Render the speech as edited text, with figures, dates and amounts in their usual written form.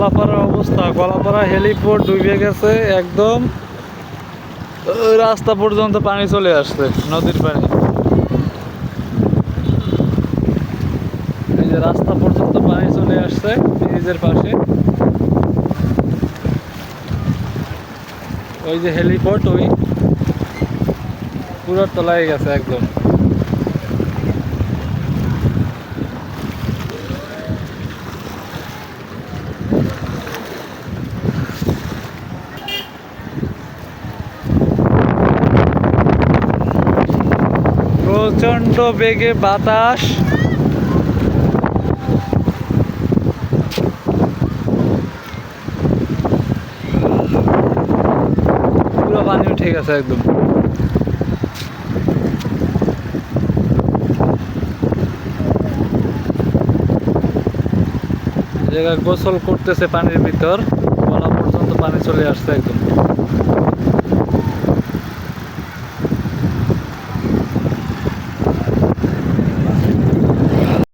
কলাপাড়ার অবস্থা, কলাপাড়া হেলিপোর্ট ডুবে গেছে একদম। রাস্তা পর্যন্ত পানি চলে আসছে, নদীর পানি। এই যে রাস্তা পর্যন্ত পানি চলে আসছে ব্রিজের পাশে। ওই যে হেলিপোর্ট, ওই পুরো তলায় গেছে একদম। প্রচন্ড বেগে বাতাস, পুরো পানি উঠে গেছে একদম। জায়গায় গোসল করতেছে পানির ভিতর, গলা পর্যন্ত পানি চলে আসছে একদম।